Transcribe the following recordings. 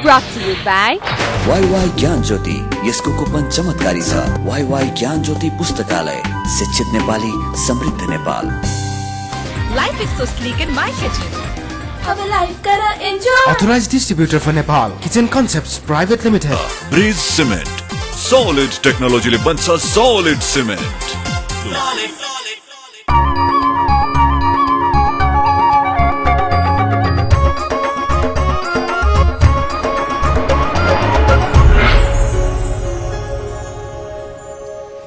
Brought to you by Y Gyan Jyoti यसको coupon चमत्कारी छ। वाई ज्ञान ज्योति पुस्तकालय, शिक्षित नेपाली, समृद्ध Nepal. Life is so sleek in my kitchen. अब लाइफ करा enjoy. Authorized distributor for Nepal, Kitchen Concepts Private Limited. Breeze Cement, solid technology ले बन्छ solid cement.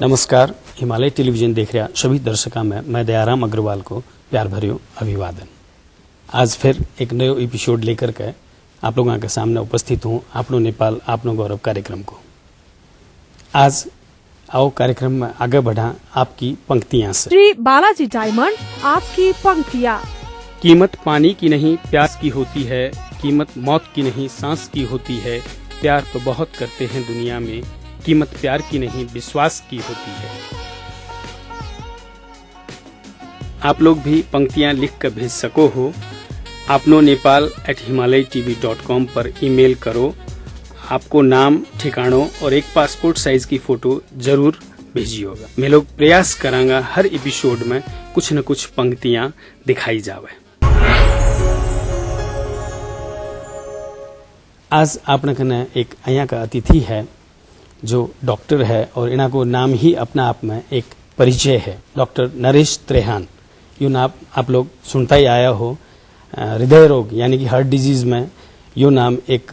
नमस्कार, हिमालय टेलीविजन देख रहा सभी दर्शकों में मैं दयाराम अग्रवाल को प्यार भरियो अभिवादन। आज फिर एक नयो एपिसोड लेकर के आप लोगों के सामने उपस्थित हूँ आपनो नेपाल आपनो गौरव कार्यक्रम को। आज आओ कार्यक्रम में आगे बढ़ा आपकी पंक्तियां से। श्री बालाजी डायमंड, आपकी पंक्तियां। कीमत पानी की नहीं प्यास की होती है, कीमत मौत की नहीं सांस की होती है। प्यार तो बहुत करते हैं दुनिया में, कीमत प्यार की नहीं विश्वास की होती है। आप लोग भी पंक्तियां लिख कर भेज सको हो। आपनो nepal@himalaytv.com पर ईमेल करो। आपको नाम, ठिकानों और एक पासपोर्ट साइज की फोटो जरूर भेजिएगा। मैं लोग प्रयास करांगा हर एपिसोड में कुछ न कुछ पंक्तियां दिखाई जावे। आज आपने कने एक अया का अतिथि है जो डॉक्टर है और इना को नाम ही अपना आप में एक परिचय है। डॉक्टर नरेश त्रेहान, यो नाम आप लोग सुनता ही आया हो। हृदय रोग यानी कि हार्ट डिजीज में यो नाम एक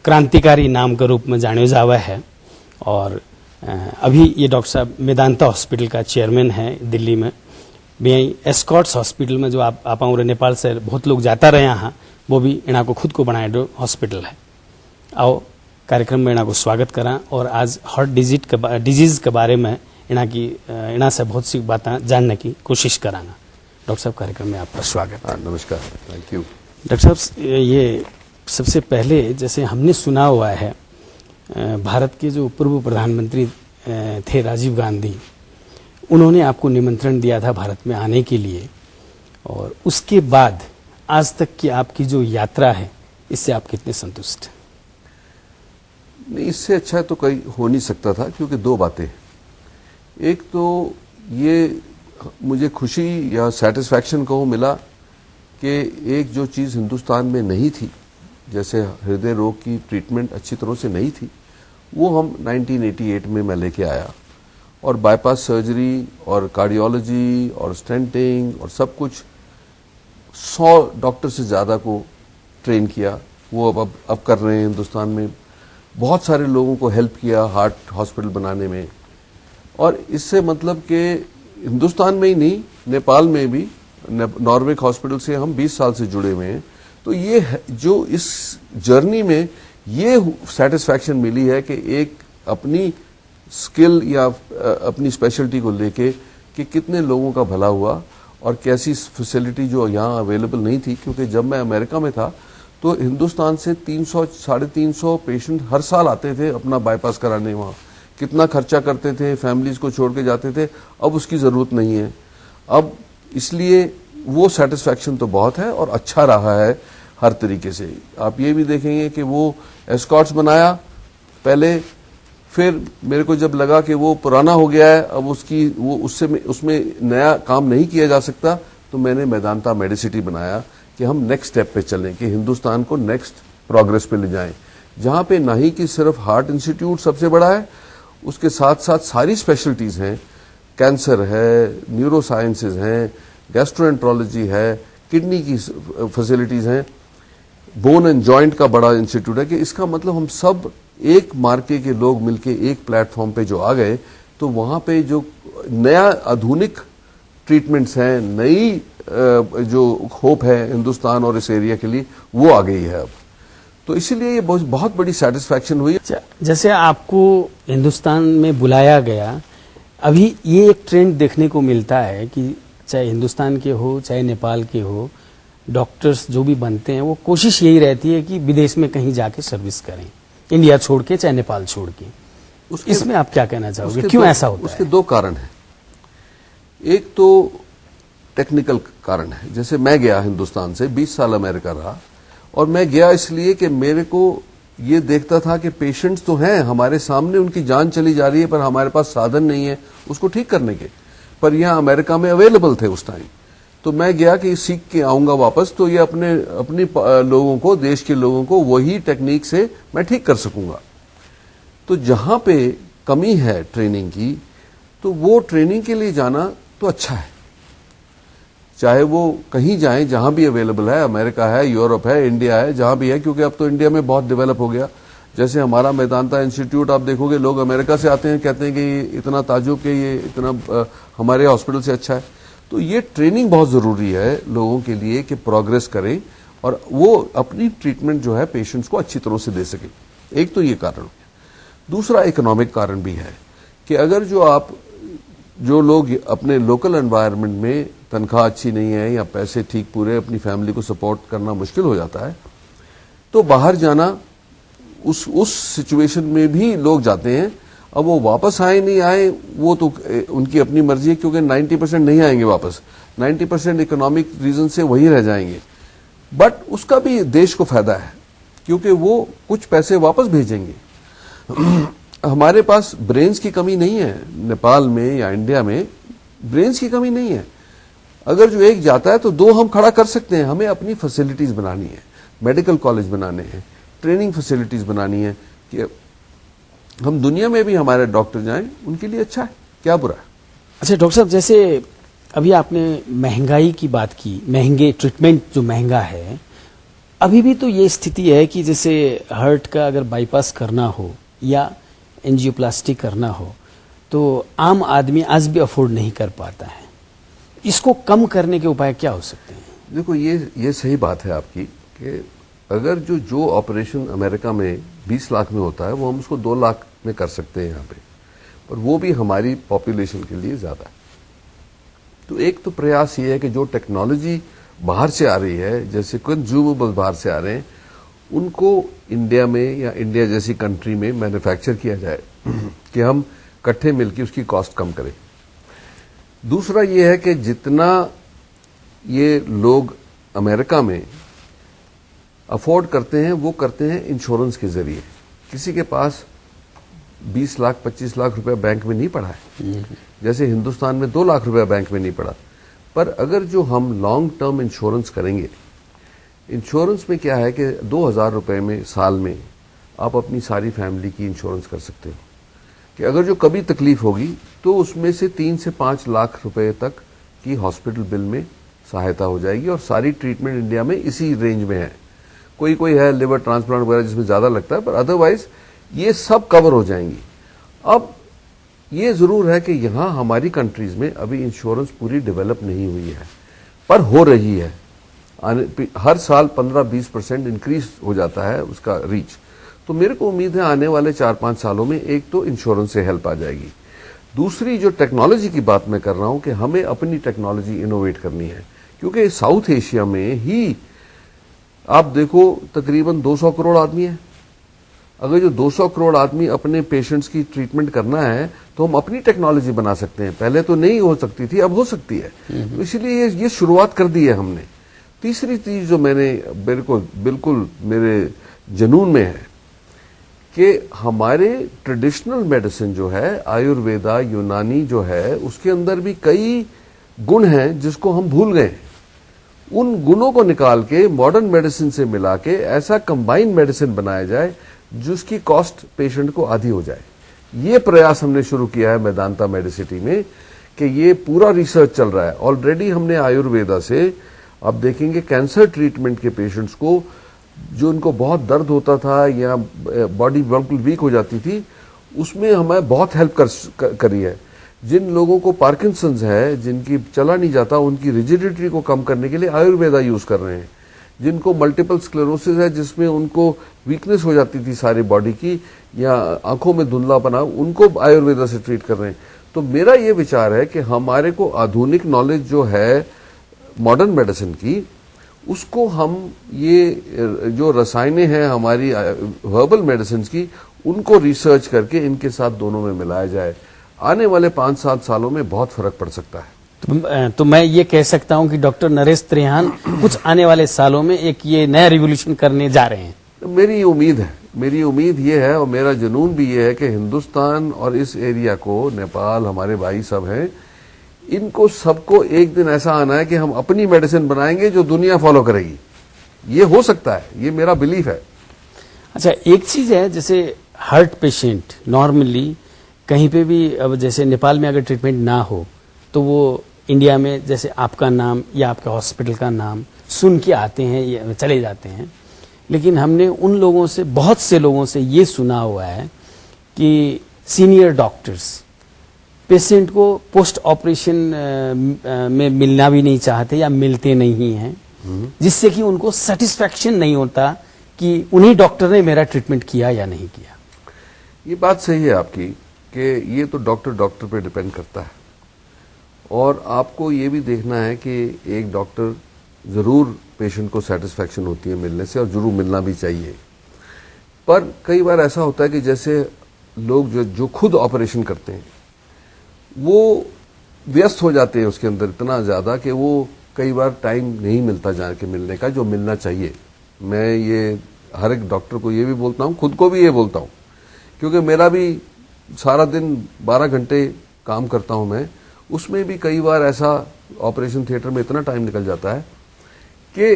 क्रांतिकारी नाम के रूप में जाने जावा है। और अभी ये डॉक्टर साहब मेदांता हॉस्पिटल का चेयरमैन है दिल्ली में। यही एस्कॉर्ट्स हॉस्पिटल में जो आप नेपाल से बहुत लोग जाता रहे हैं, वो भी इना को खुद को बनाए जो हॉस्पिटल है। आओ कार्यक्रम में इना को स्वागत करा और आज हार्ट डिजीज के बारे में इना से बहुत सी बातें जानने की कोशिश करांगा। डॉक्टर साहब, कार्यक्रम में आपका स्वागत है। नमस्कार, थैंक यू। डॉक्टर साहब, ये सबसे पहले जैसे हमने सुना हुआ है भारत के जो पूर्व प्रधानमंत्री थे राजीव गांधी, उन्होंने आपको निमंत्रण दिया था भारत में आने के लिए, और उसके बाद आज तक की आपकी जो यात्रा है, इससे आप कितने संतुष्ट हैं? नहीं, इससे अच्छा तो कहीं हो नहीं सकता था, क्योंकि दो बातें। एक तो ये मुझे खुशी या सेटिस्फैक्शन को मिला कि एक जो चीज़ हिंदुस्तान में नहीं थी, जैसे हृदय रोग की ट्रीटमेंट अच्छी तरह से नहीं थी, वो हम 1988 में मैं लेके आया। और बाईपास सर्जरी और कार्डियोलॉजी और स्टेंटिंग और सब कुछ 100 डॉक्टर से ज़्यादा को ट्रेन किया। वो अब कर रहे हैं हिंदुस्तान में। बहुत सारे लोगों को हेल्प किया हार्ट हॉस्पिटल बनाने में। और इससे मतलब कि हिंदुस्तान में ही नहीं, नेपाल में भी नॉर्वेक हॉस्पिटल से हम 20 साल से जुड़े हुए हैं। तो ये जो इस जर्नी में ये सेटिस्फैक्शन मिली है कि एक अपनी स्किल या अपनी स्पेशलिटी को लेके कि कितने लोगों का भला हुआ और कैसी फैसिलिटी जो यहाँ अवेलेबल नहीं थी। क्योंकि जब मैं अमेरिका में था तो हिंदुस्तान से 300-350 पेशेंट हर साल आते थे अपना बाईपास कराने। वहाँ कितना खर्चा करते थे, फैमिलीज को छोड़ के जाते थे। अब उसकी ज़रूरत नहीं है। अब इसलिए वो सेटिस्फैक्शन तो बहुत है और अच्छा रहा है हर तरीके से। आप ये भी देखेंगे कि वो एस्कॉर्ट्स बनाया पहले, फिर मेरे को जब लगा कि वो पुराना हो गया है, अब उसमें नया काम नहीं किया जा सकता, तो मैंने मेदांता मेडिसिटी बनाया कि हम नेक्स्ट स्टेप पे चलें, कि हिंदुस्तान को नेक्स्ट प्रोग्रेस पे ले जाएं, जहां पे ना ही कि सिर्फ हार्ट इंस्टीट्यूट सबसे बड़ा है, उसके साथ साथ सारी स्पेशलिटीज हैं। कैंसर है, न्यूरो साइंसेज हैं, गैस्ट्रोएंट्रोलॉजी है, किडनी की फैसिलिटीज हैं, बोन एंड जॉइंट का बड़ा इंस्टीट्यूट है। कि इसका मतलब हम सब एक मार्के के लोग मिलके एक प्लेटफॉर्म पे जो आ गए, तो वहां पे जो नया आधुनिक ट्रीटमेंट्स हैं, नई जो होप है हिंदुस्तान और इस एरिया के लिए, वो आ गई है अब। तो इसीलिए ये बहुत बड़ी सेटिस्फैक्शन हुई। जैसे आपको हिंदुस्तान में बुलाया गया, अभी ये एक ट्रेंड देखने को मिलता है कि चाहे हिंदुस्तान के हो चाहे नेपाल के हो, डॉक्टर्स जो भी बनते हैं वो कोशिश यही रहती है कि विदेश में कहीं जाके सर्विस करें, इंडिया छोड़ के चाहे नेपाल छोड़ के। इसमें आप क्या कहना चाहोगे, क्यों ऐसा होता है? उसके दो कारण हैं। एक तो टेक्निकल कारण है। जैसे मैं गया हिंदुस्तान से 20 साल अमेरिका रहा, और मैं गया इसलिए कि मेरे को ये देखता था कि पेशेंट्स तो हैं हमारे सामने, उनकी जान चली जा रही है, पर हमारे पास साधन नहीं है उसको ठीक करने के, पर यहाँ अमेरिका में अवेलेबल थे उस टाइम। तो मैं गया कि सीख के आऊंगा वापस, तो ये अपनी लोगों को, देश के लोगों को वही टेक्निक से मैं ठीक कर सकूंगा। तो जहां पे कमी है ट्रेनिंग की, तो वो ट्रेनिंग के लिए जाना तो अच्छा है, चाहे वो कहीं जाएं जहां भी अवेलेबल है, अमेरिका है, यूरोप है, इंडिया है, जहां भी है, क्योंकि अब तो इंडिया में बहुत डेवलप हो गया। जैसे हमारा मेदांता इंस्टीट्यूट आप देखोगे, लोग अमेरिका से आते हैं, कहते हैं कि ये इतना ताजुब के ये इतना हमारे हॉस्पिटल से अच्छा है। तो ये ट्रेनिंग बहुत जरूरी है लोगों के लिए कि प्रोग्रेस करें और वो अपनी ट्रीटमेंट जो है पेशेंट्स को अच्छी तरह से दे सके। एक तो ये कारण। दूसरा इकोनॉमिक कारण भी है कि अगर जो लोग अपने लोकल एनवायरनमेंट में, तनख्वाह अच्छी नहीं है या पैसे ठीक पूरे, अपनी फैमिली को सपोर्ट करना मुश्किल हो जाता है, तो बाहर जाना, उस सिचुएशन में भी लोग जाते हैं। अब वो वापस आए नहीं आए वो तो उनकी अपनी मर्जी है, क्योंकि 90% नहीं आएंगे वापस, 90% इकोनॉमिक रीजन से वहीं रह जाएंगे। बट उसका भी देश को फायदा है, क्योंकि वो कुछ पैसे वापस भेजेंगे। हमारे पास ब्रेन्स की कमी नहीं है, नेपाल में या इंडिया में ब्रेन्स की कमी नहीं है। अगर जो एक जाता है तो दो हम खड़ा कर सकते हैं। हमें अपनी फैसिलिटीज बनानी है, मेडिकल कॉलेज बनाने हैं, ट्रेनिंग फैसिलिटीज बनानी है कि हम दुनिया में भी हमारे डॉक्टर जाएं, उनके लिए अच्छा है, क्या बुरा है। अच्छा डॉक्टर साहब, जैसे अभी आपने महंगाई की बात की, महंगे ट्रीटमेंट जो महंगा है, अभी भी तो ये स्थिति है कि जैसे हार्ट का अगर बाईपास करना हो या एंजियोप्लास्टी करना हो तो आम आदमी आज भी अफोर्ड नहीं कर पाता है। इसको कम करने के उपाय क्या हो सकते हैं? देखो ये सही बात है आपकी कि अगर जो ऑपरेशन अमेरिका में 20 लाख में होता है वो हम उसको 2 लाख में कर सकते हैं यहाँ पे, पर वो भी हमारी पॉपुलेशन के लिए ज्यादा है। तो एक तो प्रयास ये है कि जो टेक्नोलॉजी बाहर से आ रही है, जैसे कंज्यूमेबल बाहर से आ रहे हैं, उनको इंडिया में या इंडिया जैसी कंट्री में मैन्युफैक्चर किया जाए कि हम इकट्ठे मिलकर उसकी कॉस्ट कम करें। दूसरा ये है कि जितना ये लोग अमेरिका में अफोर्ड करते हैं वो करते हैं इंश्योरेंस के जरिए। किसी के पास 20 लाख 25 लाख रुपए बैंक में नहीं पड़ा है, जैसे हिंदुस्तान में 2 लाख रुपए बैंक में नहीं पड़ा। पर अगर जो हम लॉन्ग टर्म इंश्योरेंस करेंगे, इंश्योरेंस में क्या है कि 2000 रुपए में साल में आप अपनी सारी फैमिली की इंश्योरेंस कर सकते हो कि अगर जो कभी तकलीफ होगी तो उसमें से 3 से 5 लाख रुपए तक की हॉस्पिटल बिल में सहायता हो जाएगी। और सारी ट्रीटमेंट इंडिया में इसी रेंज में है। कोई है लिवर ट्रांसप्लांट वगैरह जिसमें ज्यादा लगता है, पर अदरवाइज ये सब कवर हो जाएंगी। अब ये जरूर है कि यहां हमारी कंट्रीज में अभी इंश्योरेंस पूरी डेवलप नहीं हुई है, पर हो रही है। हर साल 15-20% इंक्रीज हो जाता है उसका रीच। तो मेरे को उम्मीद है आने वाले 4-5 सालों में एक तो इंश्योरेंस से हेल्प आ जाएगी। दूसरी जो टेक्नोलॉजी की बात मैं कर रहा हूं कि हमें अपनी टेक्नोलॉजी इनोवेट करनी है, क्योंकि साउथ एशिया में ही आप देखो तकरीबन 200 करोड़ आदमी है। अगर जो 200 करोड़ आदमी अपने पेशेंट्स की ट्रीटमेंट करना है तो हम अपनी टेक्नोलॉजी बना सकते हैं। पहले तो नहीं हो सकती थी, अब हो सकती है। तो इसलिए ये शुरुआत कर दी है हमने। तीसरी चीज जो मेरे को बिल्कुल मेरे जुनून में है कि हमारे ट्रेडिशनल मेडिसिन जो है, आयुर्वेदा, यूनानी जो है, उसके अंदर भी कई गुण हैं जिसको हम भूल गए। उन गुणों को निकाल के मॉडर्न मेडिसिन से मिला के ऐसा कंबाइंड मेडिसिन बनाया जाए जिसकी कॉस्ट पेशेंट को आधी हो जाए। ये प्रयास हमने शुरू किया है मेदांता मेडिसिटी में कि ये पूरा रिसर्च चल रहा है। ऑलरेडी हमने आयुर्वेदा से, आप देखेंगे कैंसर ट्रीटमेंट के पेशेंट्स को, जो उनको बहुत दर्द होता था या बॉडी बिल्कुल वीक हो जाती थी, उसमें हमें बहुत हेल्प करी है। जिन लोगों को पार्किंसंस है, जिनकी चला नहीं जाता, उनकी रिजिडिटी को कम करने के लिए आयुर्वेदा यूज कर रहे हैं। जिनको मल्टीपल स्क्लेरोसिस है, जिसमें उनको वीकनेस हो जाती थी सारी बॉडी की या आंखों में धुंधलापना, उनको आयुर्वेदा से ट्रीट कर रहे हैं। तो मेरा ये विचार है कि हमारे को आधुनिक नॉलेज जो है मॉडर्न मेडिसिन की, उसको हम ये जो रसायने हैं हमारी हर्बल मेडिसिन की, उनको रिसर्च करके इनके साथ दोनों में मिलाया जाए। आने वाले 5-7 सालों में बहुत फर्क पड़ सकता है। तो मैं ये कह सकता हूं कि डॉक्टर नरेश त्रेहान कुछ आने वाले सालों में एक ये नया रिवोल्यूशन करने जा रहे हैं। मेरी ये उम्मीद है मेरी उम्मीद ये है और मेरा जुनून भी ये है कि हिंदुस्तान और इस एरिया को, नेपाल हमारे भाई सब हैं, इनको सबको एक दिन ऐसा आना है कि हम अपनी मेडिसिन बनाएंगे जो दुनिया फॉलो करेगी। ये हो सकता है, ये मेरा बिलीफ है। अच्छा, एक चीज है, जैसे हार्ट पेशेंट नॉर्मली कहीं पे भी, अब जैसे नेपाल में अगर ट्रीटमेंट ना हो तो वो इंडिया में जैसे आपका नाम या आपके हॉस्पिटल का नाम सुन के आते हैं या चले जाते हैं, लेकिन हमने उन लोगों से, बहुत से लोगों से ये सुना हुआ है कि सीनियर डॉक्टर्स पेशेंट को पोस्ट ऑपरेशन में मिलना भी नहीं चाहते या मिलते नहीं हैं, जिससे कि उनको सेटिस्फैक्शन नहीं होता कि उन्हीं डॉक्टर ने मेरा ट्रीटमेंट किया या नहीं किया। ये बात सही है आपकी कि ये तो डॉक्टर पे डिपेंड करता है, और आपको ये भी देखना है कि एक डॉक्टर जरूर पेशेंट को सेटिस्फैक्शन होती है मिलने से, और जरूर मिलना भी चाहिए। पर कई बार ऐसा होता है कि जैसे लोग जो खुद ऑपरेशन करते हैं वो व्यस्त हो जाते हैं उसके अंदर इतना ज्यादा कि वो कई बार टाइम नहीं मिलता जाके मिलने का जो मिलना चाहिए। मैं ये हर एक डॉक्टर को ये भी बोलता हूं, खुद को भी ये बोलता हूं, क्योंकि मेरा भी सारा दिन 12 घंटे काम करता हूं मैं, उसमें भी कई बार ऐसा ऑपरेशन थिएटर में इतना टाइम निकल जाता है कि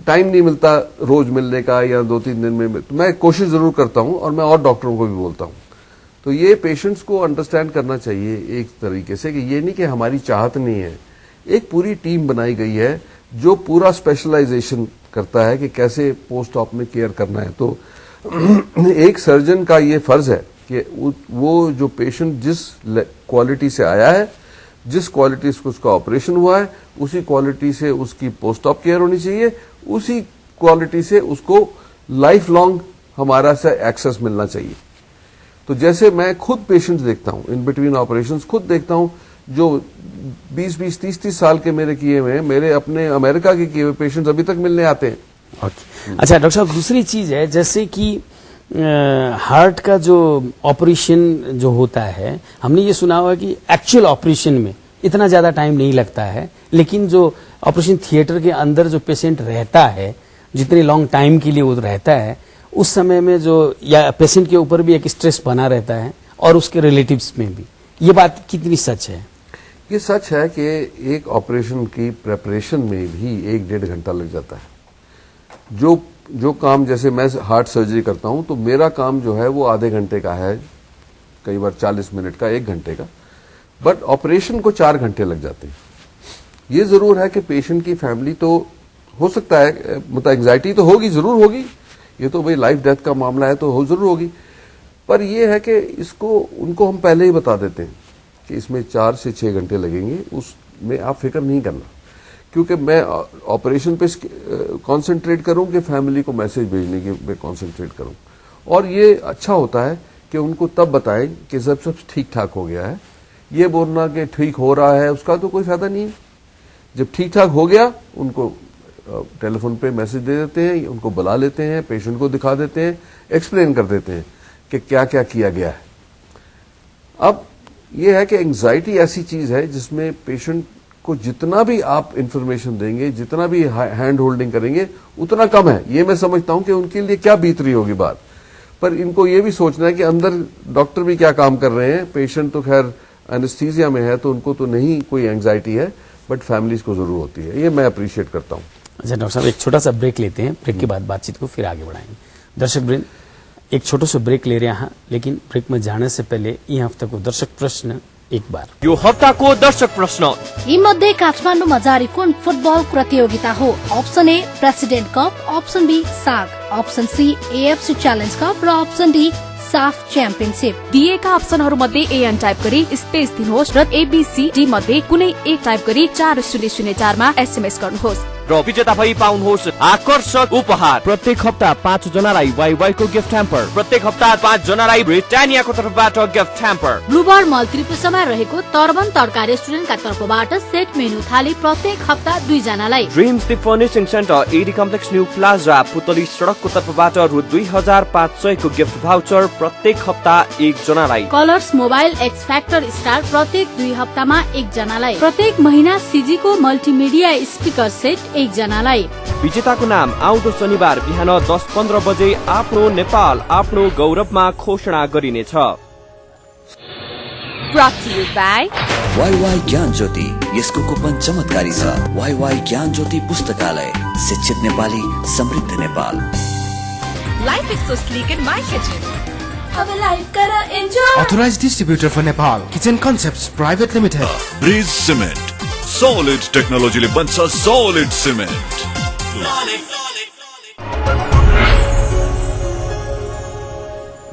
टाइम नहीं मिलता रोज मिलने का या 2-3 दिन में। तो मैं कोशिश जरूर करता हूं और मैं और डॉक्टरों को भी बोलता हूं। तो ये पेशेंट्स को अंडरस्टैंड करना चाहिए एक तरीके से कि ये नहीं कि हमारी चाहत नहीं है, एक पूरी टीम बनाई गई है जो पूरा स्पेशलाइजेशन करता है कि कैसे पोस्ट ऑप में केयर करना है। तो एक सर्जन का ये फर्ज है कि वो जो पेशेंट जिस क्वालिटी से आया है, जिस क्वालिटी से उसका ऑपरेशन हुआ है, उसी क्वालिटी से उसकी पोस्ट ऑप केयर होनी चाहिए, उसी क्वालिटी से उसको लाइफ लॉन्ग हमारा से एक्सेस मिलना चाहिए। तो जैसे मैं खुद पेशेंट्स देखता हूं, इन बिटवीन ऑपरेशंस खुद देखता हूं, जो 20-20, 30-30 साल के मेरे किए हुए हैं, मेरे अपने अमेरिका के किए हुए पेशेंट्स अभी तक मिलने आते हैं। अच्छा डॉक्टर साहब, दूसरी चीज है, जैसे कि हार्ट का जो ऑपरेशन जो होता है, हमने ये सुना हुआ कि एक्चुअल ऑपरेशन में इतना ज्यादा टाइम नहीं लगता है, लेकिन जो ऑपरेशन थिएटर के अंदर जो पेशेंट रहता है, जितने लॉन्ग टाइम के लिए वो रहता है, उस समय में जो या पेशेंट के ऊपर भी एक स्ट्रेस बना रहता है और उसके रिलेटिव्स में भी। ये बात कितनी सच है? ये सच है कि एक ऑपरेशन की प्रेपरेशन में भी 1-1.5 घंटा लग जाता है। जो काम, जैसे मैं हार्ट सर्जरी करता हूं तो मेरा काम जो है वो आधे घंटे का है, कई बार 40 मिनट का, 1 घंटे का, बट ऑपरेशन को 4 घंटे लग जाते हैं। ये जरूर है कि पेशेंट की फैमिली तो हो सकता है, मतलब एंग्जाइटी तो होगी, जरूर होगी, ये तो भाई लाइफ डेथ का मामला है तो जरूर होगी, पर यह है कि इसको उनको हम पहले ही बता देते हैं कि इसमें 4 से 6 घंटे लगेंगे, उसमें आप फिक्र नहीं करना, क्योंकि मैं ऑपरेशन पे कंसंट्रेट करूं कि फैमिली को मैसेज भेजने की पे कंसंट्रेट करूं। और ये अच्छा होता है कि उनको तब बताएं कि सब ठीक ठाक हो गया है। ये बोलना कि ठीक हो रहा है उसका तो कोई फायदा नहीं है। जब ठीक ठाक हो गया उनको टेलीफोन पे मैसेज दे देते हैं, उनको बुला लेते हैं, पेशेंट को दिखा देते हैं, एक्सप्लेन कर देते हैं कि क्या क्या किया गया है। अब यह है कि एंग्जाइटी ऐसी चीज है जिसमें पेशेंट को जितना भी आप इंफॉर्मेशन देंगे, जितना भी हैंड होल्डिंग करेंगे, उतना कम है। ये मैं समझता हूं कि उनके लिए क्या बीत रही होगी बात, पर इनको ये भी सोचना है कि अंदर डॉक्टर भी क्या काम कर रहे हैं। पेशेंट तो खैर एनेस्थीसिया में है तो उनको तो नहीं कोई एंग्जाइटी है, बट फैमिलीज को जरूर होती है। ये मैं अप्रिशिएट करता हूं। अच्छा डॉक्टर साहब, एक छोटा सा ब्रेक लेते हैं, ब्रेक के बाद बातचीत को फिर आगे बढ़ाएंगे। दर्शक वृंद, एक छोटो सो ब्रेक ले रहे हैं, लेकिन ब्रेक में जाने से पहले यह हफ्ता को दर्शक प्रश्न एक बार। यो हप्ताको दर्शक प्रश्न यी मध्ये काठमाडौँमा जारी कुन फुटबल प्रतियोगिता हो? Option A president cup, option B साग, option C AFC challenge cup र अप्सन डी साफ च्याम्पियनशिप। दिएका अप्सनहरू मध्ये एएन टाइप गरी स्पेस दिनुहोस् र एबीसीडी मध्ये कुनै एक टाइप गरी 4004 मा एसएमएस गर्नुहोस् र विजेता भई पाउनुहोस् आकर्षक उपहार। प्रत्येक हप्ता 5 जनालाई वाईवाई को गिफ्ट ह्याम्पर, प्रत्येक हप्ता 5 जनालाई ब्रिटानियाको तर्फबाट गिफ्ट ह्याम्पर। ब्लूबर्ड मल त्रिपुरामा रहेको तर्बन तड्का रेस्टुरेन्टका तर्फबाट सेट मेनु थाली प्रत्येक हप्ता 2 जनालाई। Dreams the Furnishing Centre, AD Complex New Plaza, Putali सडकको तर्फबाट रु 2500 को गिफ्ट भाउचर प्रत्येक हप्ता 1 जनालाई। Colours mobile x factor star प्रत्येक 2 हप्तामा 1 जनालाई। प्रत्येक महिना सीजी को मल्टिमिडिया स्पिकर सेट 1 जनालाई। विजेताको नाम आउँदो शनिबार बिहान 10:15 बजे आफ्नो नेपाल आफ्नो गौरवमा घोषणा गरिनेछ। Brought to you by WaiWai ज्ञान ज्योति, यसको कुपन चमत्कारी छ। वाईवाई ज्ञान ज्योति पुस्तकालय, शिक्षित नेपाली, समृद्ध Nepal. Life is so sleek in my kitchen. अब लाइफ कर enjoy. Authorized distributor for Nepal, Kitchen Concepts Private Limited. Bridge cement, solid टेक्नोलोजीले बन्छ सॉलिड सिमेन्ट।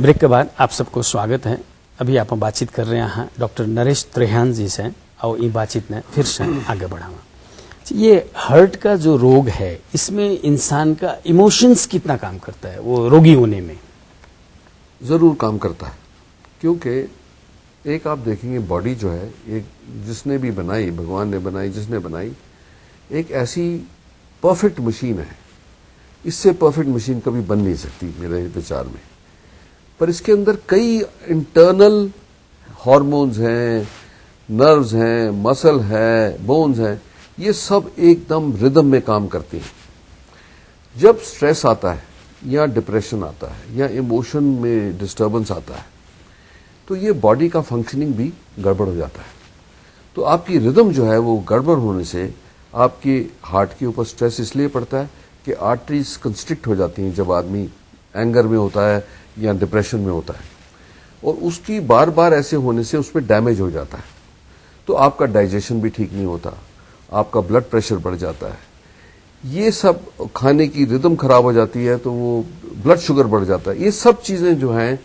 ब्रेक के बाद आप सबको स्वागत है। अभी आप बातचीत कर रहे हैं डॉक्टर नरेश त्रेहान जी से और ये बातचीत ने फिर से आगे बढ़ावा। ये हार्ट का जो रोग है इसमें इंसान का इमोशंस कितना काम करता है वो रोगी होने में? जरूर काम करता है, क्योंकि एक आप देखेंगे बॉडी जो है, एक जिसने भी बनाई, भगवान ने बनाई, जिसने बनाई, एक ऐसी परफेक्ट मशीन है। इससे परफेक्ट मशीन कभी बन नहीं सकती मेरे विचार में। पर इसके अंदर कई इंटरनल हार्मोन्स हैं, नर्व्स हैं, मसल है, बोन्स हैं, ये सब एकदम रिदम में काम करती हैं। जब स्ट्रेस आता है या डिप्रेशन आता है या इमोशन में डिस्टर्बेंस आता है तो ये बॉडी का फंक्शनिंग भी गड़बड़ हो जाता है। तो आपकी रिदम जो है वो गड़बड़ होने से आपके हार्ट के ऊपर स्ट्रेस इसलिए पड़ता है कि आर्टरीज कंस्ट्रिक्ट हो जाती हैं जब आदमी एंगर में होता है या डिप्रेशन में होता है, और उसकी बार बार ऐसे होने से उसमें डैमेज हो जाता है। तो आपका डाइजेशन भी ठीक नहीं होता, आपका ब्लड प्रेशर बढ़ जाता है, ये सब खाने की रिदम खराब हो जाती है तो वो ब्लड शुगर बढ़ जाता है। ये सब चीजें जो हैं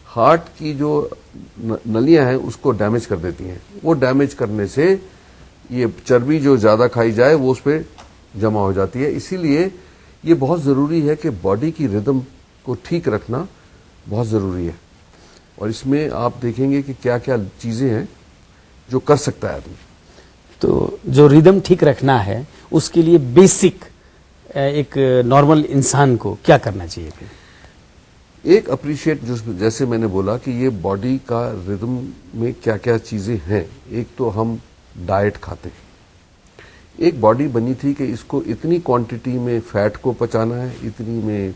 हार्ट की जो नलियां हैं उसको डैमेज कर देती हैं। वो डैमेज करने से ये चर्बी जो ज्यादा खाई जाए वो उस पर जमा हो जाती है। इसीलिए ये बहुत जरूरी है कि बॉडी की रिदम को ठीक रखना बहुत जरूरी है। और इसमें आप देखेंगे कि क्या क्या चीजें हैं जो कर सकता है आदमी। तो जो रिदम ठीक रखना है उसके लिए बेसिक एक नॉर्मल इंसान को क्या करना चाहिए? एक अप्रिशिएट, जैसे मैंने बोला कि ये बॉडी का रिदम में क्या क्या चीजें हैं। एक तो हम डाइट खाते हैं। एक बॉडी बनी थी कि इसको इतनी क्वांटिटी में फैट को पचाना है, इतनी में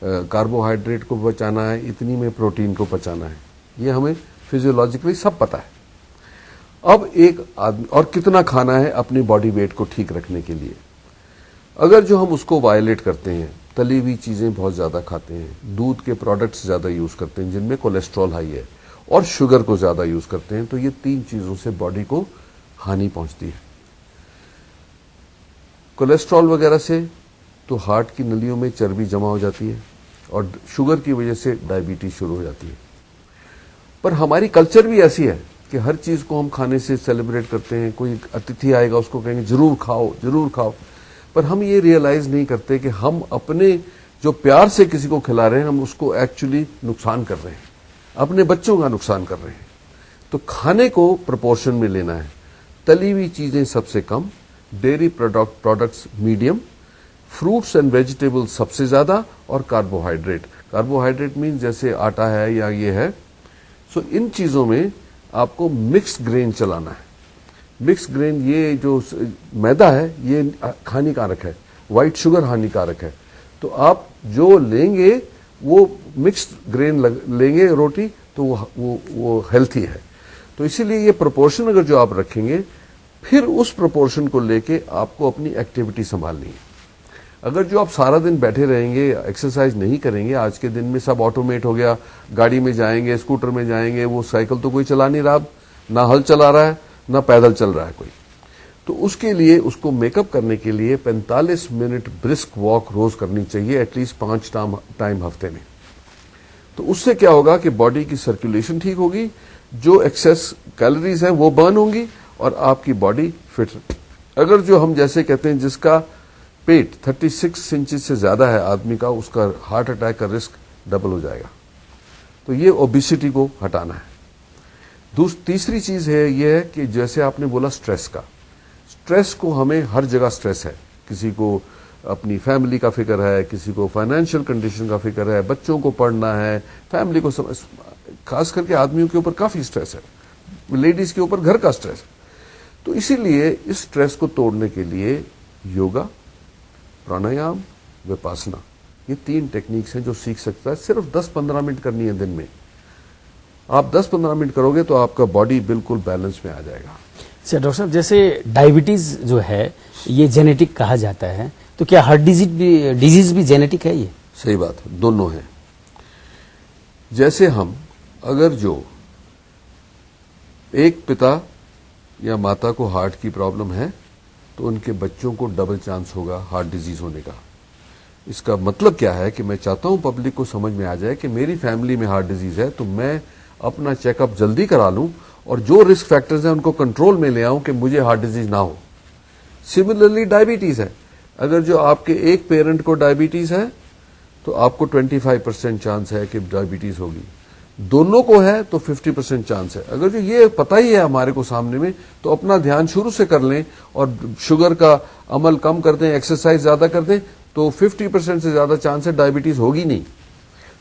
कार्बोहाइड्रेट को पचाना है, इतनी में प्रोटीन को पचाना है। ये हमें फिजियोलॉजिकली सब पता है। अब एक आदमी और कितना खाना है अपनी बॉडी वेट को ठीक रखने के लिए। अगर जो हम उसको वायलेट करते हैं, तली हुई चीजें बहुत ज्यादा खाते हैं, दूध के प्रोडक्ट्स ज्यादा यूज करते हैं जिनमें कोलेस्ट्रॉल हाई है, और शुगर को ज्यादा यूज करते हैं, तो ये 3 चीजों से बॉडी को हानि पहुंचती है। कोलेस्ट्रॉल वगैरह से तो हार्ट की नलियों में चर्बी जमा हो जाती है और शुगर की वजह से डायबिटीज शुरू हो जाती है। पर हमारी कल्चर भी ऐसी है कि हर चीज को हम खाने से सेलिब्रेट करते हैं। कोई अतिथि आएगा उसको कहेंगे जरूर खाओ, जरूर खाओ। पर हम ये रियलाइज नहीं करते कि हम अपने जो प्यार से किसी को खिला रहे हैं हम उसको एक्चुअली नुकसान कर रहे हैं, अपने बच्चों का नुकसान कर रहे हैं। तो खाने को प्रोपोर्शन में लेना है। तली हुई चीजें सबसे कम, डेयरी प्रोडक्ट्स मीडियम, फ्रूट्स एंड वेजिटेबल्स सबसे ज्यादा, और कार्बोहाइड्रेट मीन जैसे आटा है या ये है। सो इन चीजों में आपको मिक्स्ड ग्रेन चलाना है। मिक्स्ड ग्रेन, ये जो मैदा है ये हानिकारक है, व्हाइट शुगर हानिकारक है। तो आप जो लेंगे वो मिक्स्ड ग्रेन लेंगे रोटी तो वो हेल्थी है। तो इसीलिए ये प्रोपोर्शन अगर जो आप रखेंगे, फिर उस प्रोपोर्शन को लेके आपको अपनी एक्टिविटी संभालनी है। अगर जो आप सारा दिन बैठे रहेंगे, एक्सरसाइज नहीं करेंगे, आज के दिन में सब ऑटोमेट हो गया, गाड़ी में जाएंगे, स्कूटर में जाएंगे, वो साइकिल तो कोई चला नहीं रहा, ना हल चला रहा है ना पैदल चल रहा है कोई। तो उसके लिए उसको मेकअप करने के लिए 45 मिनट ब्रिस्क वॉक रोज करनी चाहिए, एटलीस्ट 5 टाइम हफ्ते में। तो उससे क्या होगा कि बॉडी की सर्कुलेशन ठीक होगी, जो एक्सेस कैलोरीज है वो बर्न होंगी और आपकी बॉडी फिट। अगर जो हम जैसे कहते हैं जिसका पेट 36 इंचेस से ज्यादा है आदमी का, उसका हार्ट अटैक का रिस्क डबल हो जाएगा। तो ये ओबेसिटी को हटाना है। तीसरी चीज है ये है कि जैसे आपने बोला स्ट्रेस का, स्ट्रेस को हमें हर जगह स्ट्रेस है। किसी को अपनी फैमिली का फिक्र है, किसी को फाइनेंशियल कंडीशन का फिक्र है, बच्चों को पढ़ना है, फैमिली को खास करके आदमियों के ऊपर काफी स्ट्रेस है, लेडीज के ऊपर घर का स्ट्रेस है। तो इसीलिए इस स्ट्रेस को तोड़ने के लिए योगा, प्राणायाम, विपासना, ये 3 टेक्निक्स हैं जो सीख सकता है। सिर्फ 10-15 मिनट करनी है दिन में। आप 10-15 मिनट करोगे तो आपका बॉडी बिल्कुल बैलेंस में आ जाएगा। अच्छा डॉक्टर साहब, जैसे डायबिटीज जो है ये जेनेटिक कहा जाता है, तो क्या हार्ट डिजीज भी जेनेटिक है? ये सही बात है, दोनों हैं। जैसे हम अगर जो एक पिता या माता को हार्ट की प्रॉब्लम है तो उनके बच्चों को डबल चांस होगा हार्ट डिजीज होने का। इसका मतलब क्या है कि मैं चाहता हूं पब्लिक को समझ में आ जाए कि मेरी फैमिली में हार्ट डिजीज है तो मैं अपना चेकअप जल्दी करा लूं और जो रिस्क फैक्टर्स हैं उनको कंट्रोल में ले आऊं कि मुझे हार्ट डिजीज ना हो। सिमिलरली डायबिटीज है, अगर जो आपके एक पेरेंट को डायबिटीज है तो आपको 25% चांस है कि डायबिटीज होगी, दोनों को है तो 50% चांस है। अगर जो ये पता ही है हमारे को सामने में तो अपना ध्यान शुरू से कर लें और शुगर का अमल कम कर दें, एक्सरसाइज ज्यादा कर दें, तो 50% से ज्यादा चांस है डायबिटीज होगी नहीं।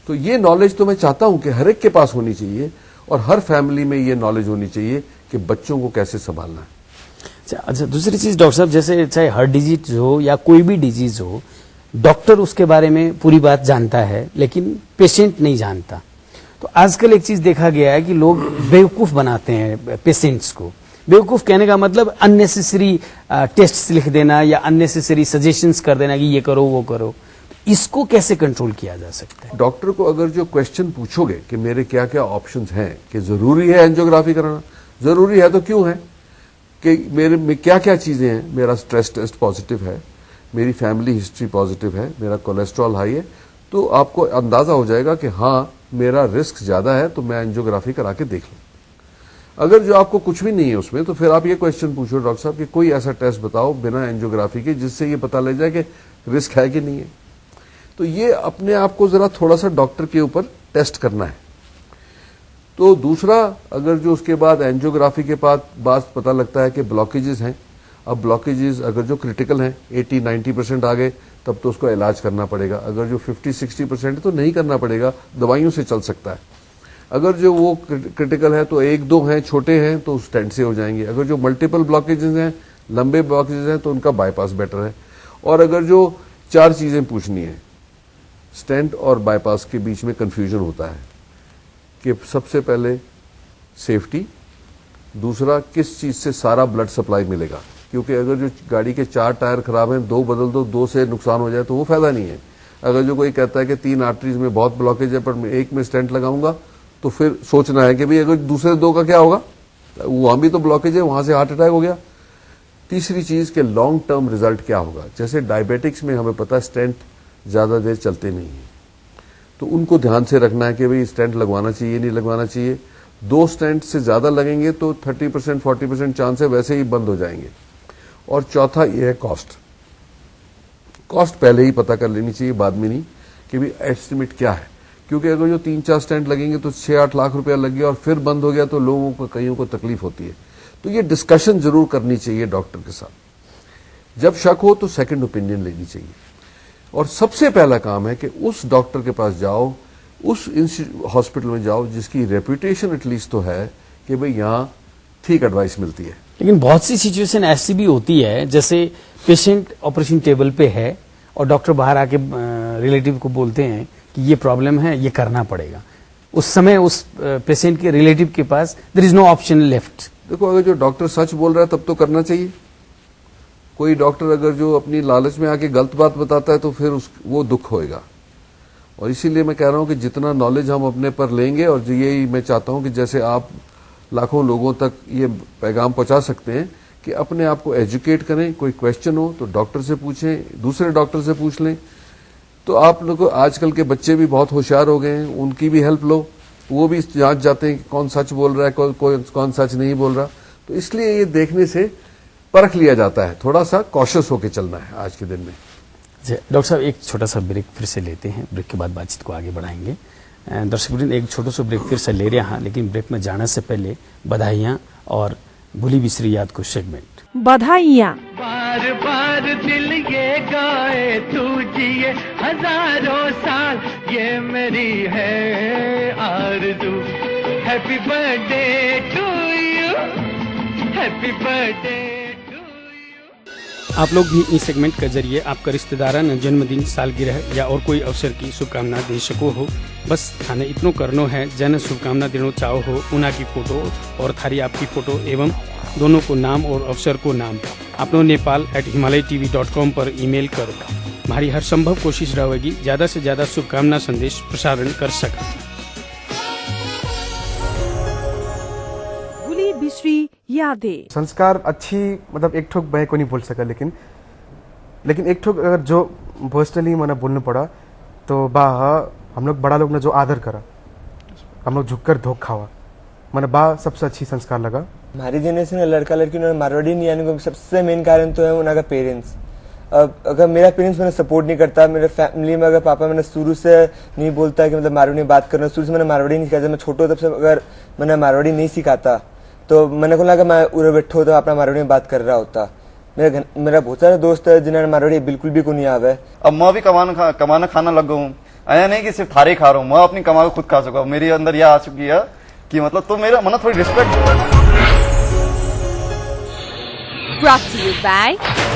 तो ये नॉलेज तो मैं चाहता हूं कि हर एक के पास होनी चाहिए और हर फैमिली में ये नॉलेज होनी चाहिए कि बच्चों को कैसे संभालना है। अच्छा, दूसरी चीज डॉक्टर साहब, जैसे चाहे हार्ट डिजीज हो या कोई भी डिजीज हो, डॉक्टर उसके बारे में पूरी बात जानता है लेकिन पेशेंट नहीं जानता। तो आजकल एक चीज देखा गया है कि लोग बेवकूफ बनाते हैं पेशेंट्स को। बेवकूफ कहने का मतलब अननेसेसरी टेस्ट लिख देना या अननेसेसरी सजेशंस कर देना कि ये करो वो करो। इसको कैसे कंट्रोल किया जा सकता है? डॉक्टर को अगर जो क्वेश्चन पूछोगे कि मेरे क्या क्या ऑप्शंस हैं, कि जरूरी है एंजियोग्राफी कराना, जरूरी है तो क्यों है, कि मेरे में क्या क्या चीजें हैं, मेरा स्ट्रेस टेस्ट पॉजिटिव है, मेरी फैमिली हिस्ट्री पॉजिटिव है, मेरा कोलेस्ट्रॉल हाई है, तो आपको अंदाजा हो जाएगा कि हाँ मेरा रिस्क ज्यादा है तो मैं एंजियोग्राफी करा के देख लूं। अगर जो आपको कुछ भी नहीं है उसमें तो फिर आप ये क्वेश्चन पूछो डॉक्टर साहब कि कोई ऐसा टेस्ट बताओ बिना एंजियोग्राफी के जिससे ये पता लग जाए कि रिस्क है कि नहीं है। तो ये अपने आप को जरा थोड़ा सा डॉक्टर के ऊपर टेस्ट करना है। तो दूसरा, अगर जो उसके बाद एंजियोग्राफी के बाद बात पता लगता है कि ब्लॉकेजेस हैं, अब ब्लॉकेजेस अगर जो क्रिटिकल हैं 80-90% आ गए तब तो उसको इलाज करना पड़ेगा। अगर जो 50-60% है तो नहीं करना पड़ेगा, दवाइयों से चल सकता है। अगर जो वो क्रिटिकल है तो 1-2 हैं, छोटे हैं तो स्टेंट से हो जाएंगे। अगर जो मल्टीपल ब्लॉकेजेस हैं, लंबे ब्लॉकेजेस हैं तो उनका बाईपास बेटर है। और अगर जो 4 चीजें पूछनी है, स्टेंट और बाईपास के बीच में कंफ्यूजन होता है कि सबसे पहले सेफ्टी, दूसरा किस चीज से सारा ब्लड सप्लाई मिलेगा, क्योंकि अगर जो गाड़ी के 4 टायर खराब हैं 2 बदल दो, 2 से नुकसान हो जाए तो वो फायदा नहीं है। अगर जो कोई कहता है कि 3 आर्टरीज में बहुत ब्लॉकेज है पर मैं एक में स्टेंट लगाऊंगा, तो फिर सोचना है कि भाई अगर दूसरे 2 का क्या होगा, वहां भी तो ब्लॉकेज है, वहां से हार्ट अटैक हो गया। तीसरी चीज के लॉन्ग टर्म रिजल्ट क्या होगा। जैसे डायबिटिक्स में हमें पता है स्टेंट ज्यादा देर चलते नहीं है, तो उनको ध्यान से रखना है कि भाई स्टेंट लगवाना चाहिए नहीं लगवाना चाहिए। 2 स्टेंट से ज्यादा लगेंगे तो 30% 40% चांस है वैसे ही बंद हो जाएंगे। और चौथा ये है कॉस्ट। कॉस्ट पहले ही पता कर लेनी चाहिए, बाद में नहीं, कि भाई एस्टिमेट क्या है, क्योंकि अगर जो 3-4 स्टेंट लगेंगे तो 6-8 लाख रुपया लग गया और फिर बंद हो गया तो लोगों को कईयों को तकलीफ होती है। तो ये डिस्कशन जरूर करनी चाहिए डॉक्टर के साथ। जब शक हो तो सेकंड ओपिनियन लेनी चाहिए। और सबसे पहला काम है कि उस डॉक्टर के पास जाओ, उस हॉस्पिटल में जाओ जिसकी रेपुटेशन एटलीस्ट तो है कि भाई यहां ठीक एडवाइस मिलती है। लेकिन बहुत सी सिचुएशन ऐसी भी होती है जैसे पेशेंट ऑपरेशन टेबल पे है और डॉक्टर बाहर आके रिलेटिव को बोलते हैं कि ये प्रॉब्लम है, ये करना पड़ेगा। उस समय उस पेशेंट के रिलेटिव के पास there is no option left. देखो, अगर जो डॉक्टर सच बोल रहा है तब तो करना चाहिए। कोई डॉक्टर अगर जो अपनी लालच में आके गलत बात बताता है तो फिर वो दुख होएगा। और इसीलिए मैं कह रहा हूं कि जितना नॉलेज हम अपने पर लेंगे, और यही मैं चाहता हूं कि जैसे आप लाखों लोगों तक ये पैगाम पहुंचा सकते हैं कि अपने आप को एजुकेट करें। कोई क्वेश्चन हो तो डॉक्टर से पूछें, दूसरे डॉक्टर से पूछ लें। तो आप लोग, आजकल के बच्चे भी बहुत होशियार हो गए हैं, उनकी भी हेल्प लो, वो भी जांच जाते हैं कि कौन सच बोल रहा है, कौन सच नहीं बोल रहा। तो इसलिए ये देखने से परख लिया जाता है। थोड़ा सा कॉशियस होकर चलना है आज के दिन में। डॉक्टर साहब, एक छोटा सा ब्रेक फिर से लेते हैं, ब्रेक के बाद बातचीत को आगे बढ़ाएंगे। दर्शक एक छोटा सा ब्रेक फिर से ले रहे हैं, लेकिन ब्रेक में जाने से पहले बधाइयाँ और भूली बिसरी याद को सेगमेंट। बधाइयाँ। बार बार दिल ये गाए तू जिए हजारों साल, ये मेरी है आरज़ू। Happy birthday to you, happy birthday. आप लोग भी इस सेगमेंट के जरिए आपका रिश्तेदारान जन्मदिन, सालगिरह या और कोई अवसर की शुभकामना दे सको हो। बस थाने इतनो करनो है, जन शुभकामना देनो चाहो हो उना की फोटो और थारी आपकी फोटो एवं दोनों को नाम और अवसर को नाम अपनो nepal@himalayatv.com पर ईमेल करो। हमारी हर संभव कोशिश रहेगी ज्यादा से ज्यादा शुभकामना संदेश प्रसारण कर सका। गुली बिश्री यादें। संस्कार अच्छी मतलब एक ठोक बह को नहीं बोल सका, लेकिन एक ठोक अगर जो पर्सनली मैंने बोलना पड़ा तो हम लोग बड़ा लोग ने जो आदर करा, हम लोग झुककर धोख खावा, मैंने सबसे अच्छी संस्कार लगा। हमारी जनरेशन में लड़का लड़की उन्होंने मारवाड़ी नहीं आने को सबसे मेन कारण तो है उनका पेरेंट्स। अब अगर मेरा पेरेंट्स मैंने सपोर्ट नहीं करता, मेरे फैमिली में अगर पापा मैंने शुरू से नहीं बोलता कि मतलब मारवाड़ी में बात करना, शुरू से मैंने मारवाड़ी नहीं सिखाया, जब मैं छोटा तब से अगर मैंने मारवाड़ी नहीं सिखाता तो मैंने को लगा मैं उरे बैठो तो अपना मारवाड़ी में बात कर रहा होता। मेरा बहुत सारे दोस्त है जिन्होंने मारवाड़ी बिल्कुल भी को नहीं आवे। अब मैं भी कमाना खाना लग गया हूँ, ऐसा नहीं कि सिर्फ थारे खा रहा हूँ, मैं अपनी कमा खुद खा सका। मेरे अंदर यह आ चुकी है कि मतलब तो मेरा मन थोड़ी respect. Brought to you by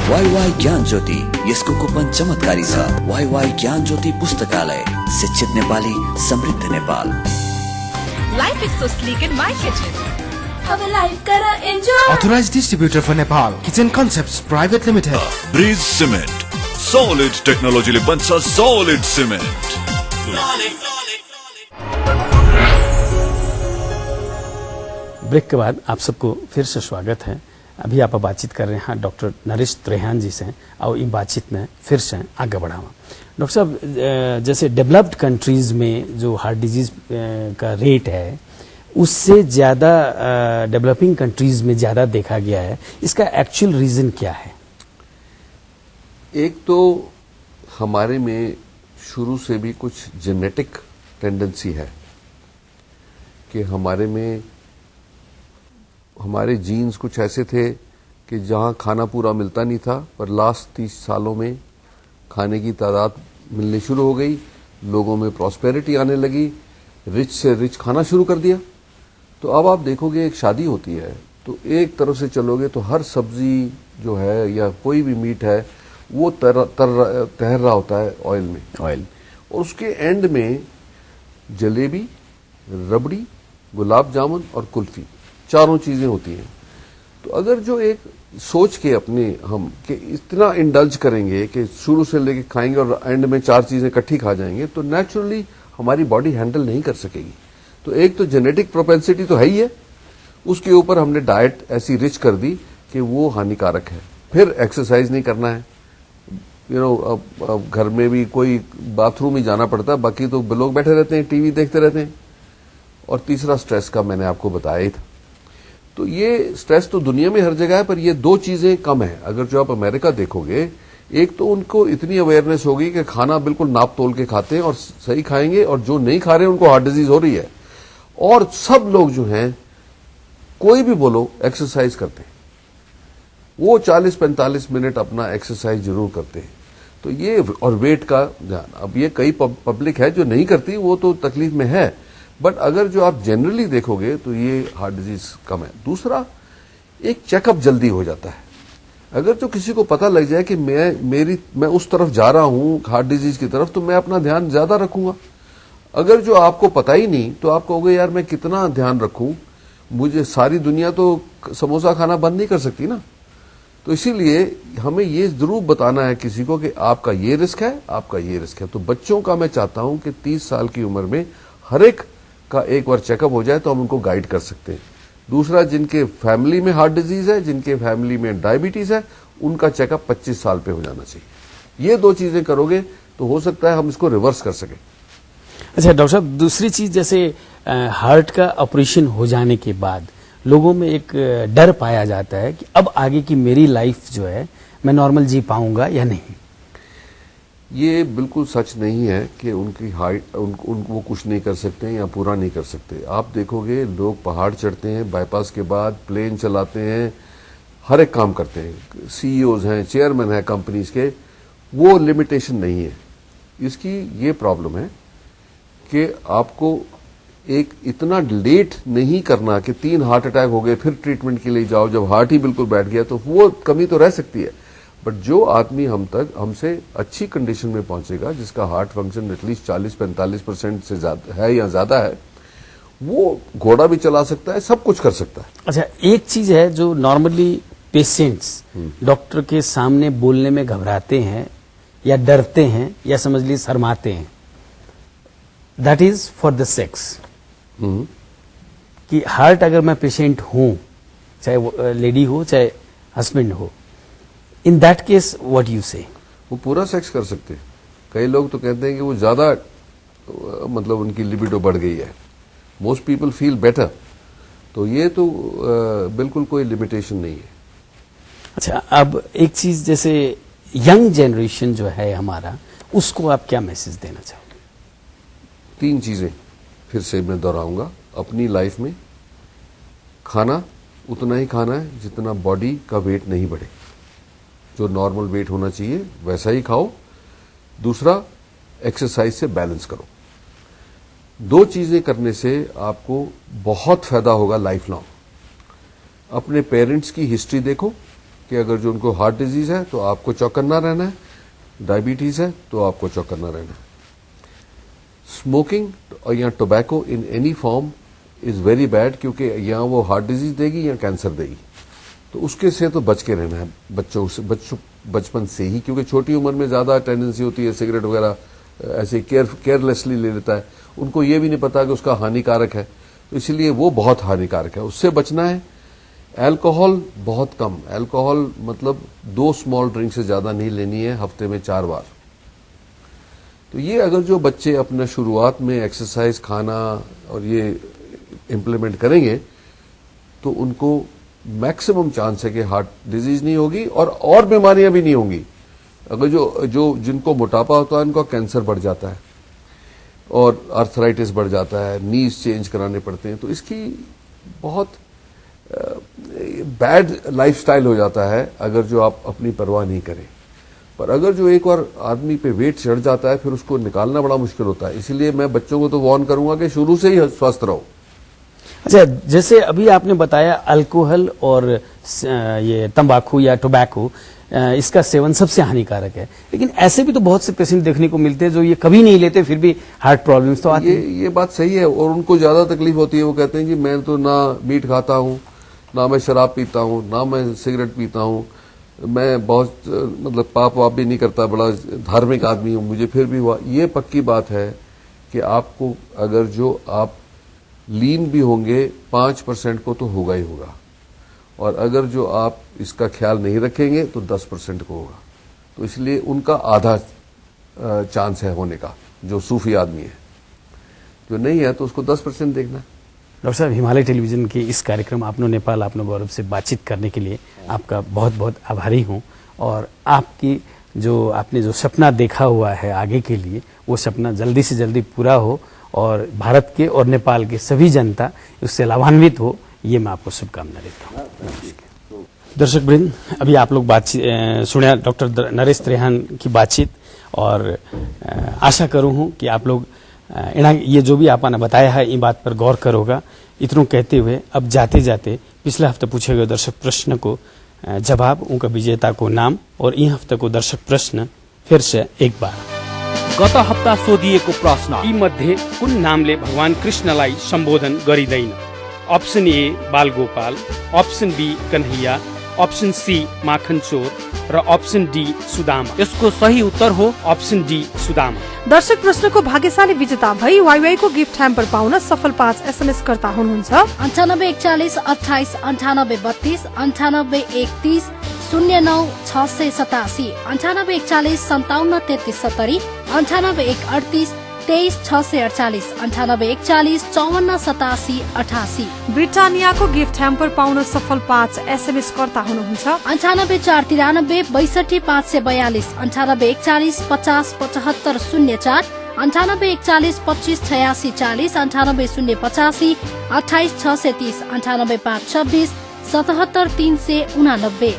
Y Gyan Jyoti, यसको कुपन चमत्कारी छ। वाई ज्ञान ज्योति पुस्तकालय, शिक्षित नेपाली, समृद्ध Nepal. Life is so sleek in my kitchen. अब लाइफ करा enjoy. Authorized distributor for Nepal, Kitchen Concepts Private Limited. Bridge cement, solid टेक्नोलोजीले बन्छ सॉलिड सिमेन्ट। ब्रेक के बाद आप सबको फिर से स्वागत है। अभी आप बातचीत कर रहे हैं डॉक्टर नरेश त्रेहान जी से और इन बातचीत में फिर से आगे बढ़ावा। डॉक्टर साहब, जैसे डेवलप्ड कंट्रीज में जो हार्ट डिजीज का रेट है उससे ज़्यादा डेवलपिंग कंट्रीज में ज़्यादा देखा गया है, इसका एक्चुअल रीज़न क्या है? एक तो हमारे में शुरू से भी कुछ जेनेटिक टेंडेंसी है कि हमारे जीन्स कुछ ऐसे थे कि जहां खाना पूरा मिलता नहीं था, पर लास्ट 30 सालों में खाने की तादाद मिलनी शुरू हो गई, लोगों में प्रॉस्पेरिटी आने लगी, रिच से रिच खाना शुरू कर दिया। तो अब आप देखोगे एक शादी होती है तो एक तरफ से चलोगे तो हर सब्जी जो है या कोई भी मीट है वो तैर रहा होता है ऑयल में, और उसके एंड में जलेबी, रबड़ी, गुलाब जामुन और कुल्फी, चारों चीजें होती हैं। तो अगर जो एक सोच के अपने हम कि इतना इंडल्ज करेंगे कि शुरू से लेके खाएंगे और एंड में 4 चीजें इकट्ठी खा जाएंगे तो नेचुरली हमारी बॉडी हैंडल नहीं कर सकेगी। तो एक तो जेनेटिक प्रोपेंसिटी तो है ही है, उसके ऊपर हमने डाइट ऐसी रिच कर दी कि वो हानिकारक है। फिर एक्सरसाइज नहीं करना है, अब घर में भी कोई बाथरूम ही जाना पड़ता है, बाकी तो लोग बैठे रहते हैं, टीवी देखते रहते हैं। और तीसरा स्ट्रेस का मैंने आपको बताया ही था। तो ये स्ट्रेस तो दुनिया में हर जगह है, पर ये 2 चीजें कम है। अगर जो आप अमेरिका देखोगे, एक तो उनको इतनी अवेयरनेस होगी कि खाना बिल्कुल नाप तोल के खाते हैं और सही खाएंगे, और जो नहीं खा रहे उनको हार्ट डिजीज हो रही है। और सब लोग जो हैं, कोई भी बोलो, एक्सरसाइज करते हैं, वो 40-45 मिनट अपना एक्सरसाइज जरूर करते हैं। तो ये, और वेट का ध्यान, अब ये कई पब्लिक है जो नहीं करती, वो तो तकलीफ में है, बट अगर जो आप जनरली देखोगे तो ये हार्ट डिजीज कम है। दूसरा, एक चेकअप जल्दी हो जाता है। अगर जो किसी को पता लग जाए कि मैं उस तरफ जा रहा हूं हार्ट डिजीज की तरफ, तो मैं अपना ध्यान ज्यादा रखूंगा। अगर जो आपको पता ही नहीं तो आप कहोगे यार मैं कितना ध्यान रखूं, मुझे सारी दुनिया तो समोसा खाना बंद नहीं कर सकती ना। तो इसीलिए हमें ये जरूर बताना है किसी को कि आपका ये रिस्क है, आपका ये रिस्क है। तो बच्चों का मैं चाहता हूं कि 30 साल की उम्र में हर एक का एक बार चेकअप हो जाए तो हम उनको गाइड कर सकते हैं। दूसरा, जिनके फैमिली में हार्ट डिजीज है, जिनके फैमिली में डायबिटीज है, उनका चेकअप 25 साल पे हो जाना चाहिए। ये 2 चीजें करोगे तो हो सकता है हम इसको रिवर्स कर सकें। अच्छा डॉक्टर साहब, दूसरी चीज, जैसे हार्ट का ऑपरेशन हो जाने के बाद लोगों में एक डर पाया जाता है कि अब आगे की मेरी लाइफ जो है मैं नॉर्मल जी पाऊंगा या नहीं। ये बिल्कुल सच नहीं है कि उनकी हाइट वो कुछ नहीं कर सकते या पूरा नहीं कर सकते। आप देखोगे लोग पहाड़ चढ़ते हैं, बाईपास के बाद प्लेन चलाते हैं, हर एक काम करते हैं, सीईओज हैं, चेयरमैन हैं कंपनीज के, वो लिमिटेशन नहीं है। इसकी ये प्रॉब्लम है कि आपको एक इतना लेट नहीं करना कि 3 हार्ट अटैक हो गए फिर ट्रीटमेंट के लिए जाओ, जब हार्ट ही बिल्कुल बैठ गया तो वो कमी तो रह सकती है। बट जो आदमी हमसे अच्छी कंडीशन में पहुंचेगा, जिसका हार्ट फंक्शन एटलीस्ट 40-45% से ज्यादा है या ज्यादा है, वो घोड़ा भी चला सकता है, सब कुछ कर सकता है। अच्छा, एक चीज है जो नॉर्मली पेशेंट्स डॉक्टर के सामने बोलने में घबराते हैं या डरते हैं या समझ लीजिए शर्माते हैं, that is for the sex. कि हार्ट अगर मैं पेशेंट हूं, चाहे वो लेडी हो चाहे हस्बैंड हो, in that case what you से? वो पूरा सेक्स कर सकते हैं। कई लोग तो कहते हैं कि वो ज्यादा मतलब उनकी लिबिडो बढ़ गई है, मोस्ट पीपल फील बेटर, तो ये तो बिल्कुल कोई लिमिटेशन नहीं है। अच्छा, अब एक चीज जैसे यंग जनरेशन जो है हमारा, उसको आप क्या मैसेज देना चाहोगे? 3 चीजें फिर से मैं दोहराऊंगा अपनी लाइफ में। खाना उतना ही खाना है जितना बॉडी का वेट नहीं बढ़े, जो नॉर्मल वेट होना चाहिए वैसा ही खाओ। दूसरा, एक्सरसाइज से बैलेंस करो। 2 चीजें करने से आपको बहुत फायदा होगा लाइफ लॉन्ग। अपने पेरेंट्स की हिस्ट्री देखो कि अगर जो उनको हार्ट डिजीज है तो आपको चौकन्ना रहना है, डायबिटीज है तो आपको चौकन्ना रहना है। स्मोकिंग और या tobacco in any form is very bad, क्योंकि या वो हार्ट डिजीज देगी या कैंसर देगी, तो उसके से तो बच के रहना है बच्चों से, बचपन से ही, क्योंकि छोटी उम्र में ज्यादा टेंडेंसी होती है सिगरेट वगैरह ऐसे केयरलेसली ले लेता है, उनको ये भी नहीं पता कि उसका हानिकारक है, तो इसलिए वो बहुत हानिकारक है, उससे बचना है। अल्कोहल बहुत कम, अल्कोहल मतलब 2 स्मॉल ड्रिंक से ज्यादा नहीं लेनी है हफ्ते में 4 बार। तो ये अगर जो बच्चे अपना शुरुआत में एक्सरसाइज, खाना और ये इम्प्लीमेंट करेंगे तो उनको मैक्सिमम चांस है कि हार्ट डिजीज नहीं होगी और बीमारियां भी नहीं होंगी। अगर जो जिनको मोटापा होता है उनका कैंसर बढ़ जाता है और आर्थराइटिस बढ़ जाता है, नीज चेंज कराने पड़ते हैं, तो इसकी बहुत बैड लाइफस्टाइल हो जाता है अगर जो आप अपनी परवाह नहीं करें। पर अगर जो एक बार आदमी पे वेट चढ़ जाता है फिर उसको निकालना बड़ा मुश्किल होता है, इसलिए मैं बच्चों को तो वार्न करूंगा कि शुरू से ही स्वस्थ रहो। अच्छा, जैसे अभी आपने बताया अल्कोहल और ये तंबाकू या टोबैको, इसका सेवन सबसे हानिकारक है, लेकिन ऐसे भी तो बहुत से पेशेंट देखने को मिलते हैं जो ये कभी नहीं लेते फिर भी हार्ट प्रॉब्लम्स तो आती है। ये बात सही है और उनको ज्यादा तकलीफ होती है। वो कहते हैं कि मैं तो ना मीट खाता हूं, ना मैं शराब पीता हूं, ना मैं सिगरेट पीता हूं, मैं बहुत मतलब पाप वाप भी नहीं करता, बड़ा धार्मिक आदमी हूं, मुझे फिर भी हुआ। ये पक्की बात है कि आपको अगर जो आप लीन भी होंगे 5% को तो होगा ही होगा, और अगर जो आप इसका ख्याल नहीं रखेंगे तो 10% को होगा। तो इसलिए उनका आधा चांस है होने का, जो सूफी आदमी है। जो नहीं है तो उसको 10% देखना। डॉक्टर साहब, हिमालय टेलीविजन के इस कार्यक्रम आपनो नेपाल आपनो गौरव से बातचीत करने के लिए आपका बहुत बहुत आभारी हूं, और आपकी जो आपने जो सपना देखा हुआ है आगे के लिए, वो सपना जल्दी से जल्दी पूरा हो और भारत के और नेपाल के सभी जनता उससे लाभान्वित हो, ये मैं आपको शुभकामना देता हूँ। दर्शक वृंद, अभी आप लोग बातचीत सुना डॉक्टर नरेश त्रेहान की बातचीत, और आशा करूँ हूँ कि आप लोग ये जो भी आपने बताया है इन बात पर गौर करोगा। इतनों कहते हुए अब जाते जाते पिछले हफ्ते पूछे गए दर्शक प्रश्न को जवाब, उनका विजेता को नाम और यी हफ्ता को दर्शक प्रश्न फिर से एक बार। गत हप्ता सोधिएको प्रश्न, यी मध्ये कुन नामले भगवान कृष्णलाई सम्बोधन गरिँदैन? Option A Balgopal, option B Kanhaiya, option C माखन चोर र अप्सन डी सुदामा। यसको सही उत्तर हो अप्सन डी सुदामा। दर्शक प्रश्नको भाग्यशाली विजेता भई वाईवाई को गिफ्ट ह्याम्पर पाउन सफल 5 SMS कर्ता हुनुहुन्छ 9841 28 98 32 98 31 09 687 98 41 57 33 70 98 1 38 23 648 98 41 54 87 88। ब्रिटानियाको गिफ्ट ह्याम्पर पाउन सफल 5 SMS कर्ता हुनुहुन्छ 98 493 62 542 98 41 50 75 04 98 41 25 86 40 98 085 28 630 98 5 26 77 389।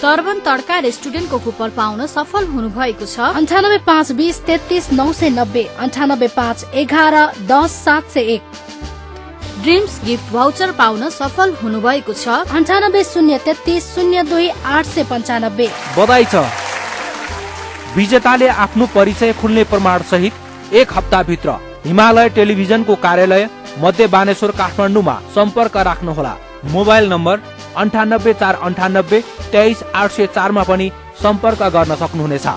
टर्बन तड्का रेस्टुरेन्टको कुपन पाउन सफल हुनुभएको छ 98 5 20 33 990 98 5 11 10 701। ड्रिम्स गिफ्ट भाउचर पाउन सफल हुनुभएको छ। 9803302895। बधाई छ। विजेताले आफ्नो परिचय खुल्ने प्रमाण सहित 1 हप्ताभित्र हिमालय टेलिभिजनको कार्यालय मध्य बानेश्वर काठमाडौँमा सम्पर्क राख्नुहोला। मोबाइल नम्बर 9849 23804 मा पनि सम्पर्क गर्न सक्नुहुनेछ।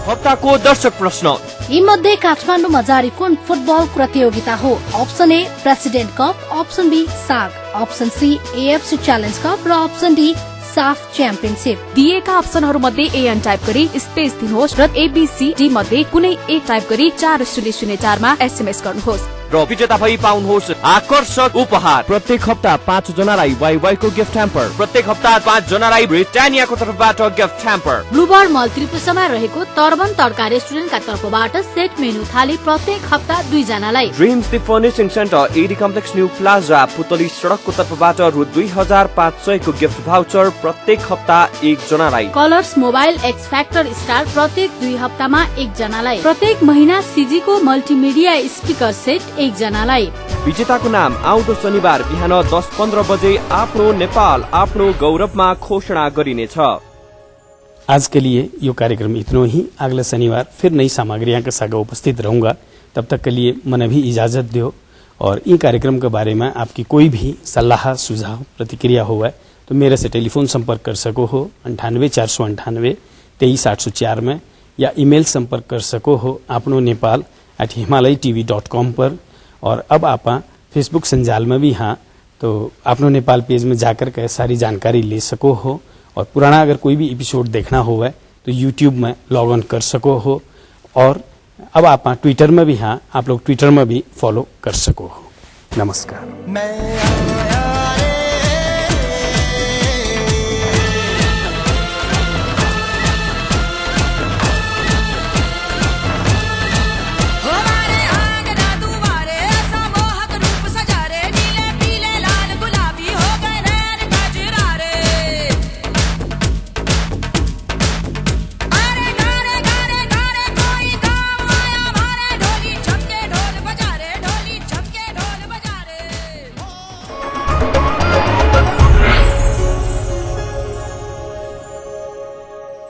हप्ताको दर्शक प्रश्न। यी मध्ये काठमाडौँमा जारी कुन फुटबल प्रतियोगिता हो? Option A president cup, option B साग, option C AFC challenge cup र अप्सन डी साफ च्याम्पियनशिप। दिएका अप्सनहरू मध्ये एएन टाइप गरी स्पेस दिनुहोस् र एबीसी मध्ये कुनै एक टाइप गरी 4004 मा एसएमएस गर्नुहोस् र विजेता भई पाउनुहोस् आकर्षक उपहार। प्रत्येक हप्ता 5 जनालाई वाइवाई को गिफ्ट ह्याम्पर, प्रत्येक हप्ता 5 जनालाई ब्रिटानियाको तर्फबाट गिफ्ट ह्याम्पर। ब्लूबर्ड मल त्रिपुरामा रहेको तर्बन तड्का रेस्टुरेन्टका तर्फबाट सेट मेनु थाली प्रत्येक हप्ता 2 जनालाई। Dreams the Furnishing Centre AD Complex New Plaza Putali सडकको तर्फबाट रु 2500 को गिफ्ट भाउचर प्रत्येक हप्ता 1 जनालाई। Colours mobile x factor star प्रत्येक 2 हप्तामा 1 जनालाई। प्रत्येक महिना सीजी को मल्टिमिडिया स्पिकर सेट 1 जनालाई। विजेताको नाम आउँदो शनिबार बिहान 10:15 बजे आफ्नो नेपाल आफ्नो गौरवमा घोषणा गरिनेछ। आज के लिए ये कार्यक्रम इतना ही। अगले शनिवार फिर नई सामग्रियां के साथ उपस्थित रहूंगा। तब तक के लिए मन भी इजाजत दो। और ये कार्यक्रम के बारे में आपकी कोई भी सलाह सुझाव प्रतिक्रिया हो तो मेरे से टेलीफोन संपर्क कर सको हो 98 498 23 804 में, या ईमेल संपर्क कर सको हो आपनो nepal@himalaytv.com पर। और अब आप फेसबुक संजाल में भी हाँ तो आपनो नेपाल पेज में जाकर के सारी जानकारी ले सको हो। और पुराना अगर कोई भी एपिसोड देखना हो तो यूट्यूब में लॉग ऑन कर सको हो। और अब आप ट्विटर में भी हाँ आप लोग ट्विटर में भी फॉलो कर सको हो। नमस्कार।